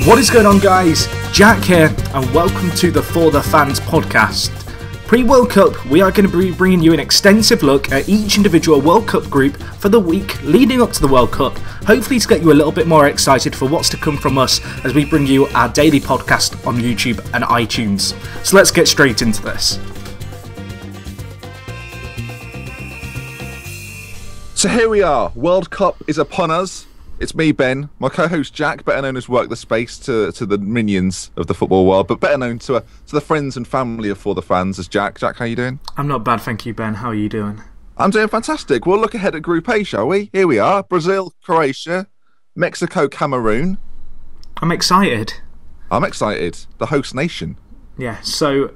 What is going on, guys? Jack here, and welcome to the ForTheFans podcast. Pre-World Cup, we are going to be bringing you an extensive look at each individual World Cup group for the week leading up to the World Cup, hopefully to get you a little bit more excited for what's to come from us as we bring you our daily podcast on YouTube and iTunes. So let's get straight into this. So here we are, World Cup is upon us. It's me, Ben, my co-host Jack, better known as Work the Space to the minions of the football world, but better known to the friends and family of ForTheFans as Jack. Jack, how you doing? I'm not bad, thank you, Ben. How are you doing? I'm doing fantastic. We'll look ahead at Group A, shall we? Here we are, Brazil, Croatia, Mexico, Cameroon. I'm excited. I'm excited. The host nation. Yeah, so...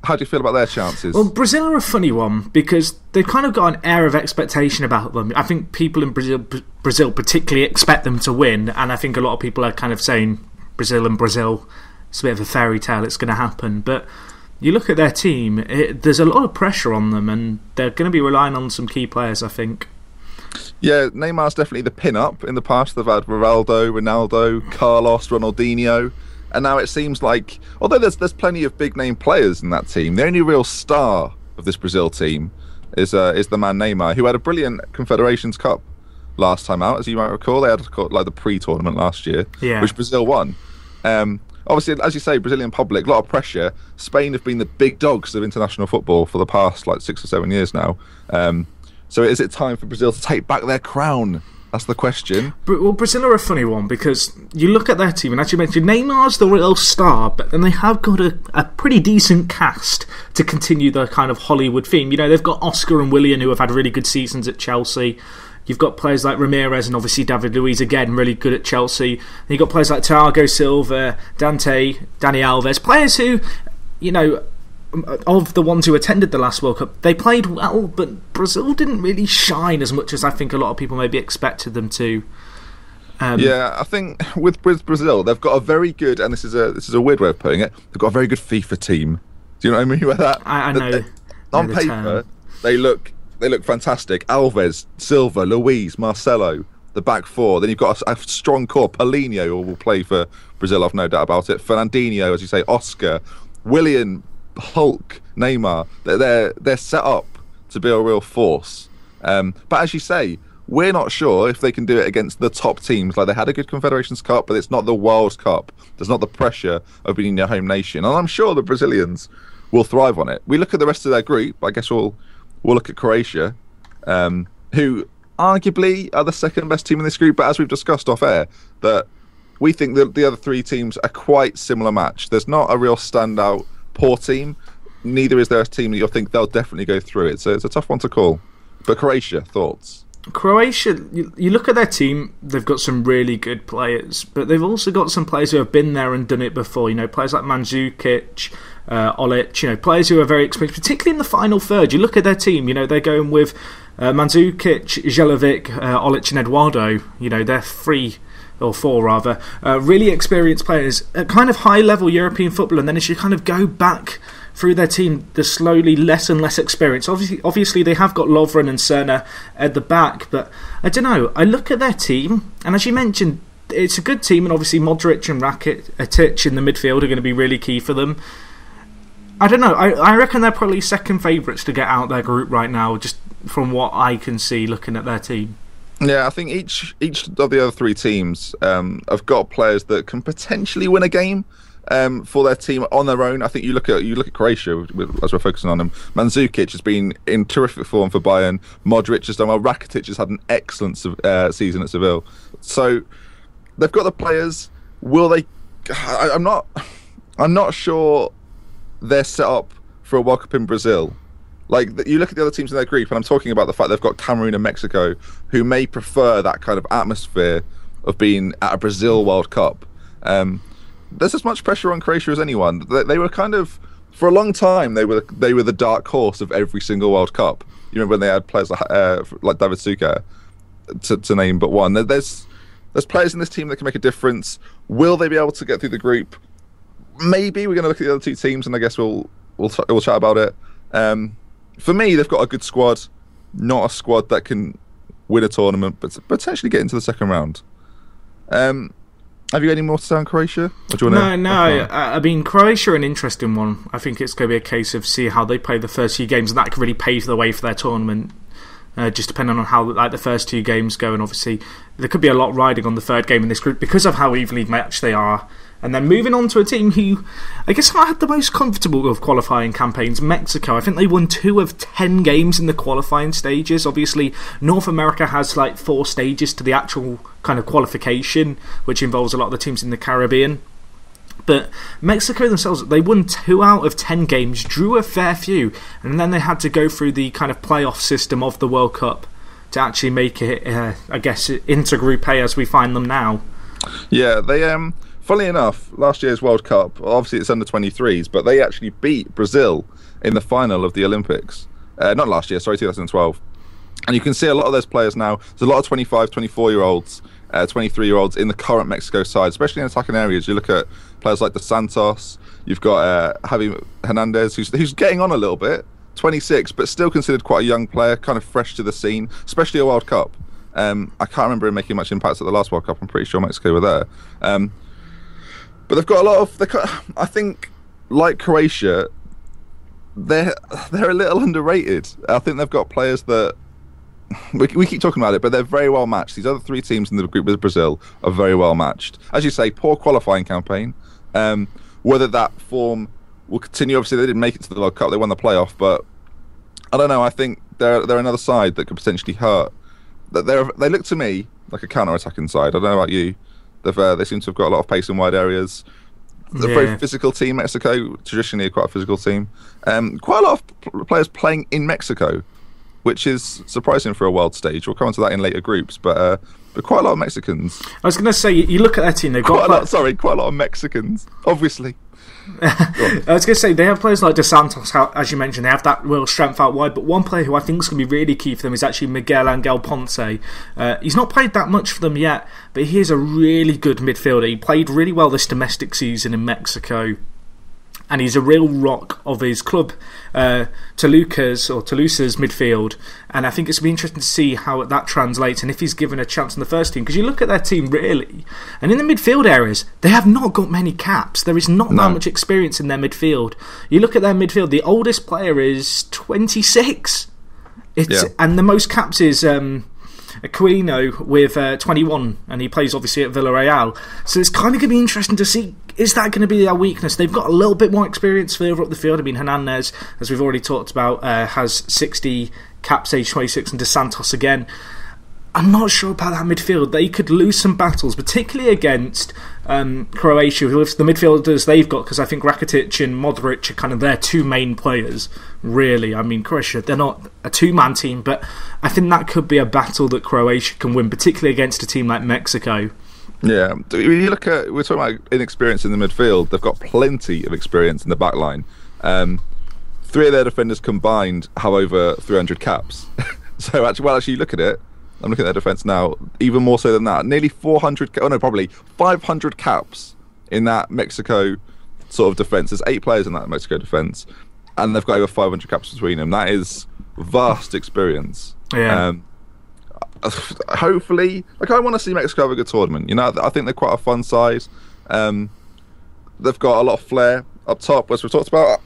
How do you feel about their chances? Well, Brazil are a funny one because they've kind of got an air of expectation about them. I think people in Brazil particularly expect them to win, and I think a lot of people are kind of saying Brazil, it's a bit of a fairy tale, it's going to happen. But you look at their team, there's a lot of pressure on them, and they're going to be relying on some key players, I think. Yeah, Neymar's definitely the pin-up. In the past, they've had Rivaldo, Ronaldo, Carlos, Ronaldinho. And now it seems like, although there's plenty of big-name players in that team, the only real star of this Brazil team is the man Neymar, who had a brilliant Confederations Cup last time out, as you might recall. They had like the pre-tournament last year, which Brazil won. Obviously, as you say, Brazilian public, a lot of pressure. Spain have been the big dogs of international football for the past 6 or 7 years now. So is it time for Brazil to take back their crown? That's the question. Well, Brazil are a funny one because you look at their team, and as you mentioned, Neymar's the real star, but then they have got a pretty decent cast to continue the kind of Hollywood theme. You know, they've got Oscar and Willian, who have had really good seasons at Chelsea. You've got players like Ramirez and obviously David Luiz, again, really good at Chelsea. Then you've got players like Thiago Silva, Dante, Dani Alves, players who, you know, of the ones who attended the last World Cup, they played well, but Brazil didn't really shine as much as I think a lot of people maybe expected them to. Yeah, I think with Brazil, they've got a very good, and this is a weird way of putting it, they've got a very good FIFA team. Do you know what I mean by that? I know. On paper, they look fantastic. Alves, Silva, Luiz, Marcelo, the back four. Then you've got a strong core. Paulinho, who will play for Brazil, I've no doubt about it. Fernandinho, as you say, Oscar, Willian, Hulk, Neymar, they're set up to be a real force. But as you say, we're not sure if they can do it against the top teams. Like, they had a good Confederations Cup, but it's not the World Cup. There's not the pressure of being in your home nation. And I'm sure the Brazilians will thrive on it. We look at the rest of their group. I guess we'll look at Croatia, who arguably are the second best team in this group. But as we've discussed off air, that we think that the other three teams are quite similar match. There's not a real standout poor team. Neither is there a team that you'll think they'll definitely go through it. So it's a tough one to call. But Croatia, thoughts? Croatia, you look at their team, they've got some really good players, but they've also got some players who have been there and done it before. You know, players like Mandzukic, Olic, you know, players who are very experienced, particularly in the final third. You look at their team, you know, they're going with Mandzukic, Jelovic, Olic and Eduardo. You know, they're four, really experienced players at kind of high-level European football, and then as you kind of go back through their team, there's slowly less and less experience. Obviously they have got Lovren and Cerna at the back, but I don't know, I look at their team, and as you mentioned, it's a good team, and obviously Modric and Rakitic in the midfield are going to be really key for them. I don't know, I reckon they're probably second favourites to get out their group right now, just from what I can see looking at their team. Yeah, I think each of the other three teams have got players that can potentially win a game for their team on their own. I think you look at Croatia, as we're focusing on them. Mandzukic has been in terrific form for Bayern. Modric has done well. Rakitic has had an excellent season at Seville. So they've got the players. Will they? I'm not sure they're set up for a World Cup in Brazil. Like, you look at the other teams in their group, and I'm talking about the fact they've got Cameroon and Mexico, who may prefer that kind of atmosphere of being at a Brazil World Cup. There's as much pressure on Croatia as anyone. They were kind of, for a long time, they were the dark horse of every single World Cup. You remember when they had players like David Suker, to name but one. There's players in this team that can make a difference. Will they be able to get through the group? Maybe. We're going to look at the other two teams, and I guess we'll chat about it. For me, they've got a good squad, not a squad that can win a tournament, but potentially get into the second round. Have you any more to say on Croatia? Or do you wanna... No. I mean, Croatia are an interesting one. I think it's going to be a case of see how they play the first few games, and that could really pave the way for their tournament. Just depending on how the first 2 games go, and obviously there could be a lot riding on the third game in this group because of how evenly matched they are. And then moving on to a team who I guess have had the most comfortable of qualifying campaigns, Mexico. I think they won 2 of 10 games in the qualifying stages. Obviously, North America has like 4 stages to the actual kind of qualification, which involves a lot of the teams in the Caribbean. But Mexico themselves, they won 2 out of 10 games, drew a fair few, and then they had to go through the kind of playoff system of the World Cup to actually make it, I guess, into Group A as we find them now. Yeah, they funnily enough, last year's World Cup, obviously it's under 23s, but they actually beat Brazil in the final of the Olympics. Not last year, sorry, 2012. And you can see a lot of those players now. There's a lot of 25, 24-year-olds, 23-year-olds in the current Mexico side, especially in attacking areas. You look at players like Dos Santos. You've got Javi Hernandez, who's getting on a little bit, 26, but still considered quite a young player, kind of fresh to the scene, especially a World Cup. I can't remember him making much impact at the last World Cup. I'm pretty sure Mexico were there. But they've got a lot of... I think, like Croatia, they're a little underrated. I think they've got players that... We keep talking about it, but they're very well matched. These other 3 teams in the group with Brazil are very well matched. As you say, poor qualifying campaign. Whether that form will continue, obviously they didn't make it to the World Cup, they won the playoff, but I don't know, I think they're another side that could potentially hurt. They look to me like a counter-attacking side. I don't know about you. They seem to have got a lot of pace in wide areas. They're a very physical team, Mexico, traditionally quite a physical team. Quite a lot of players playing in Mexico, which is surprising for a world stage. We'll come on to that in later groups, but quite a lot of Mexicans. I was going to say, you look at their team, they've got quite a lot of Mexicans, obviously. I was going to say, they have players like Dos Santos, as you mentioned, they have that real strength out wide, but one player who I think is going to be really key for them is actually Miguel Angel Ponce. He's not played that much for them yet, but he is a really good midfielder. He played really well this domestic season in Mexico, and he's a real rock of his club, Toluca's midfield. And I think it's going to be interesting to see how that translates and if he's given a chance in the first team. Because you look at their team, really, and in the midfield areas, they have not got many caps. There is not that much experience in their midfield. You look at their midfield, the oldest player is 26. And the most caps is... Aquino with 21, and he plays obviously at Villarreal. So it's kind of going to be interesting to see, is that going to be their weakness? They've got a little bit more experience further up the field. I mean, Hernandez, as we've already talked about, has 60 caps, age 26, and Dos Santos again. I'm not sure about that midfield. They could lose some battles, particularly against Croatia, who the midfielders they've got, because I think Rakitic and Modric are kind of their 2 main players, really. I mean, Croatia, they're not a 2-man team, but I think that could be a battle that Croatia can win, particularly against a team like Mexico. Yeah, when you look at, we're talking about inexperience in the midfield, they've got plenty of experience in the back line. 3 of their defenders combined have over 300 caps. So actually, you look at it, I'm looking at their defence now, even more so than that. Nearly 500 caps in that Mexico sort of defence. There's 8 players in that Mexico defence, and they've got over 500 caps between them. That is vast experience. Yeah. Hopefully, I want to see Mexico have a good tournament. You know, I think they're quite a fun side. They've got a lot of flair up top, as we've talked about.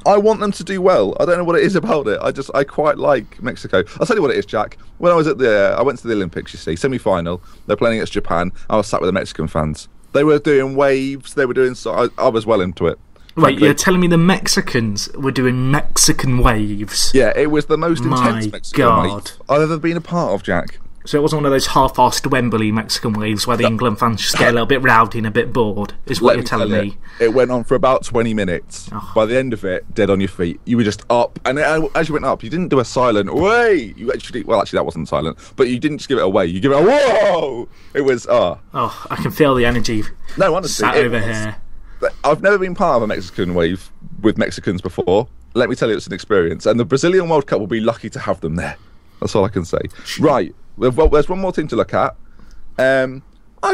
I want them to do well. I don't know what it is about it. I quite like Mexico. I'll tell you what it is, Jack. When I was I went to the Olympics, you see, semi-final. They're playing against Japan. I was sat with the Mexican fans. They were doing waves. They were doing... I was well into it. Wait, you're telling me the Mexicans were doing Mexican waves? Yeah, it was the most intense Mexican wave I've ever been a part of, Jack. So it wasn't one of those half-assed Wembley Mexican waves where the England fans just get a little bit rowdy and a bit bored, is what you're telling me. It went on for about 20 minutes. Oh. By the end of it, dead on your feet. You were just up. And as you went up, you didn't do a silent, "Way!" You actually that wasn't silent. But you didn't just give it away. You give it a, "Whoa!" It was, Oh, I can feel the energy. No, honestly. Sat over here. I've never been part of a Mexican wave with Mexicans before. Let me tell you, it's an experience. And the Brazilian World Cup will be lucky to have them there. That's all I can say. Right. There's one more team to look at. I'd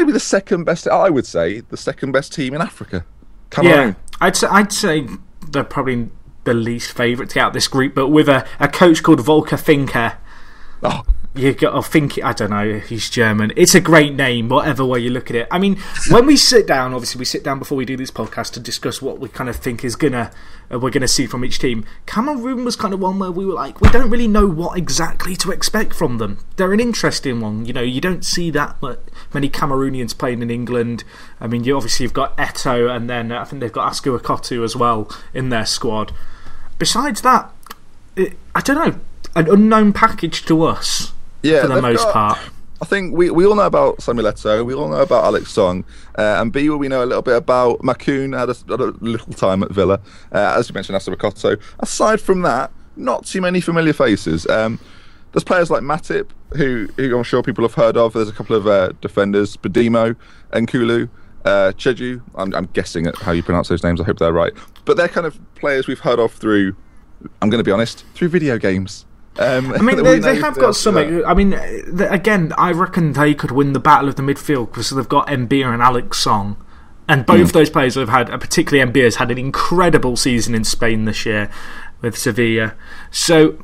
be the second best. I would say the second best team in Africa. Cameroon. Yeah, I'd say they're probably the least favourite to get out of this group, but with a coach called Volker Finke. You got to think, I don't know, he's German. It's a great name, whatever way you look at it. I mean, when we sit down, obviously we sit down before we do this podcast to discuss what we kind of think is we're gonna see from each team. Cameroon was kind of one where we were like, we don't really know what exactly to expect from them. They're an interesting one. You know, you don't see that many Cameroonians playing in England. I mean, you've got Eto'o, and then I think they've got Asku Akoto as well in their squad. Besides that, I don't know, an unknown package to us. Yeah, for the most part. I think we all know about Samuel Eto'o, we all know about Alex Song, and B, we know a little bit about Makoun, had a little time at Villa, as you mentioned, Asku Akoto. Aside from that, not too many familiar faces. There's players like Matip, who I'm sure people have heard of. There's a couple of defenders, Badimo, Nkulu, Cheju. I'm guessing at how you pronounce those names, I hope they're right. But they're kind of players we've heard of through, I'm going to be honest, through video games. I mean, they have got something. I mean, again, I reckon they could win the battle of the midfield because they've got Mbia and Alex Song. And both those players have had, particularly Mbia, has had an incredible season in Spain this year with Sevilla. So,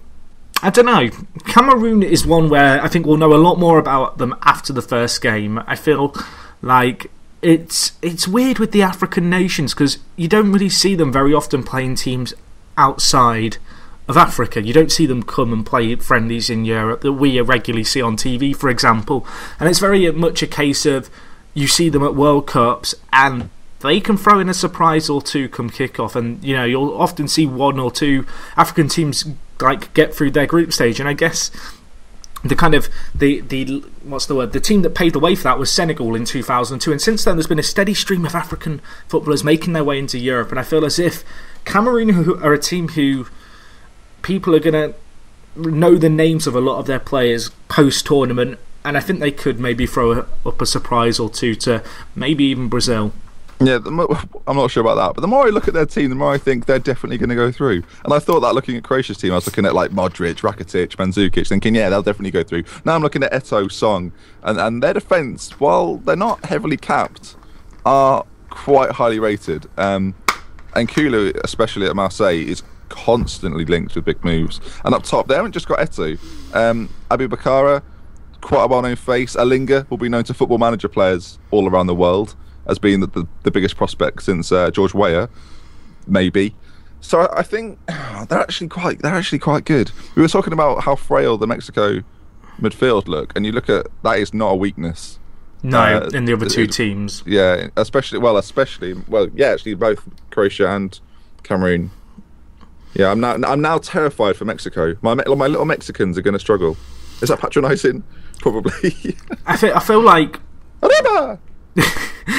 I don't know. Cameroon is one where I think we'll know a lot more about them after the first game. I feel like it's weird with the African nations because you don't really see them very often playing teams outside of Africa. You don't see them come and play friendlies in Europe that we regularly see on TV, for example. And it's very much a case of you see them at World Cups and they can throw in a surprise or two come kick-off, and you know, you'll often see one or two African teams like get through their group stage. And I guess the kind of the team that paved the way for that was Senegal in 2002, and since then there's been a steady stream of African footballers making their way into Europe. And I feel as if Cameroon are a team who people are going to know the names of a lot of their players post-tournament, and I think they could maybe throw up a surprise or two to maybe even Brazil. Yeah, I'm not sure about that, but the more I look at their team, the more I think they're definitely going to go through. And I thought that looking at Croatia's team, I was looking at like Modric, Rakitic, Mandzukic, thinking, yeah, they'll definitely go through. Now I'm looking at Eto'o, Song, and their defence, while they're not heavily capped, are quite highly rated. And Nkulu, especially at Marseille, is constantly linked with big moves. And up top, they haven't just got Eto'o. Abu Bakara, quite a well-known face. Alinga will be known to Football Manager players all around the world as being the biggest prospect since George Weah, maybe. So I think they're actually quite good. We were talking about how frail the Mexico midfield look, and you look at that is not a weakness. No, in the other two teams. Yeah, actually, both Croatia and Cameroon. Yeah, I'm now terrified for Mexico. My little Mexicans are going to struggle. Is that patronising? Probably. I feel like. Arriba!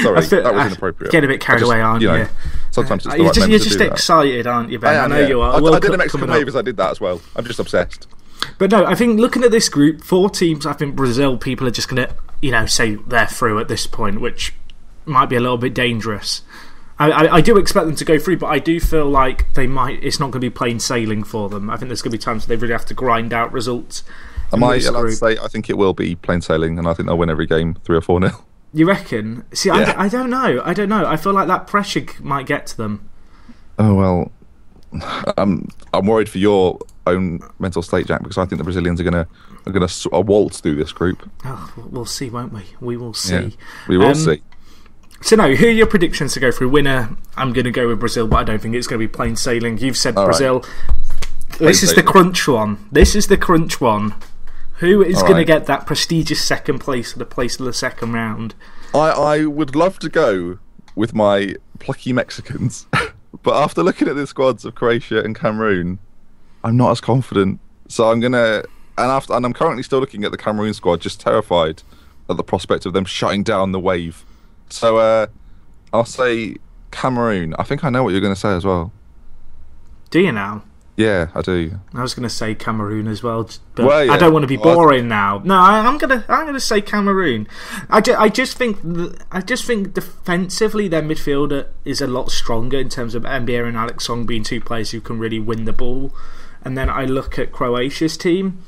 Sorry, that was inappropriate. Get a bit carried away, aren't you? Sometimes it's you're just excited, aren't you, Ben? I know you are. I did a Mexican wave as I did that as well. I'm just obsessed. But no, I think looking at this group, 4 teams, I think Brazil, people are just going to, say they're through at this point, which might be a little bit dangerous. I do expect them to go through, but I do feel like it's not going to be plain sailing for them. I think there's going to be times where they really have to grind out results. Am I allowed to say I think it will be plain sailing, and I think they'll win every game 3 or 4-0? You reckon? See, yeah. I don't know. I feel like that pressure might get to them. Oh well, I'm worried for your own mental state, Jack, because I think the Brazilians are going to waltz through this group. Oh, we'll see, won't we? We will see. Yeah, we will see. So now, who are your predictions to go through? Winner, I'm going to go with Brazil, but I don't think it's going to be plain sailing. You've said all Brazil. Right. This is the crunch one. Who is going to get that prestigious second place or the place of the second round? I would love to go with my plucky Mexicans, but after looking at the squads of Croatia and Cameroon, I'm not as confident. So I'm gonna, and I'm currently still looking at the Cameroon squad, just terrified at the prospect of them shutting down the wave. So I'll say Cameroon. I think I know what you're going to say as well. Do you now? Yeah, I do. I was going to say Cameroon as well, but I don't want to be boring now. No, I'm gonna say Cameroon. I just think defensively their midfielder is a lot stronger in terms of Mbia and Alex Song being 2 players who can really win the ball. And then I look at Croatia's team,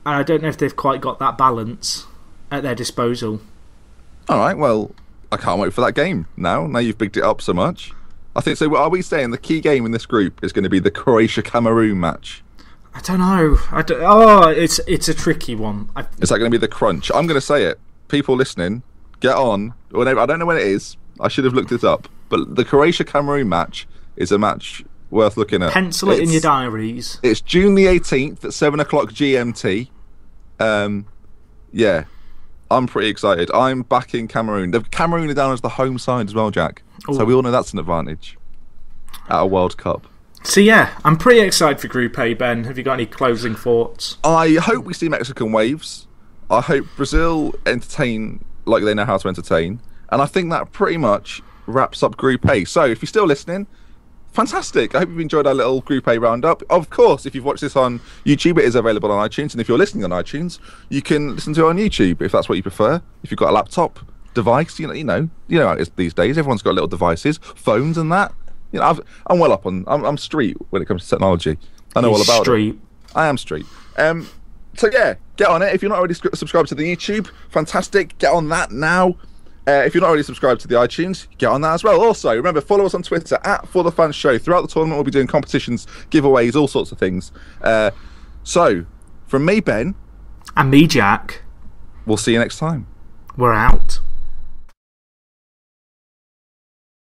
and I don't know if they've quite got that balance at their disposal. All right, well, I can't wait for that game now. Now you've bigged it up so much. I think so. Are we saying the key game in this group is going to be the Croatia-Cameroon match? I don't know. Oh, it's a tricky one. Is that going to be the crunch? I'm going to say it. People listening, get on. Whenever, I don't know when it is. I should have looked it up. But the Croatia-Cameroon match is a match worth looking at. Pencil it in your diaries. It's June the 18th at 7 o'clock GMT. Yeah, I'm pretty excited. I'm backing Cameroon. Cameroon are down as the home side as well, Jack. Ooh. So we all know that's an advantage at a World Cup. So yeah, I'm pretty excited for Group A, Ben. Have you got any closing thoughts? I hope we see Mexican waves. I hope Brazil entertain like they know how to entertain. And I think that pretty much wraps up Group A. So if you're still listening, fantastic. I hope you've enjoyed our little Group A roundup. Of course, if you've watched this on YouTube, it is available on iTunes. And if you're listening on iTunes, you can listen to it on YouTube if that's what you prefer. If you've got a laptop device, you know how it is these days. Everyone's got little devices, phones and that. You know, I'm well up on. I'm street when it comes to technology. I know all about street. I am street. So yeah, get on it. If you're not already subscribed to the YouTube, fantastic. Get on that now. If you're not already subscribed to the iTunes, get on that as well. Also, remember, follow us on Twitter at ForTheFans Show. Throughout the tournament, we'll be doing competitions, giveaways, all sorts of things. So, from me, Ben, and me, Jack, we'll see you next time. We're out.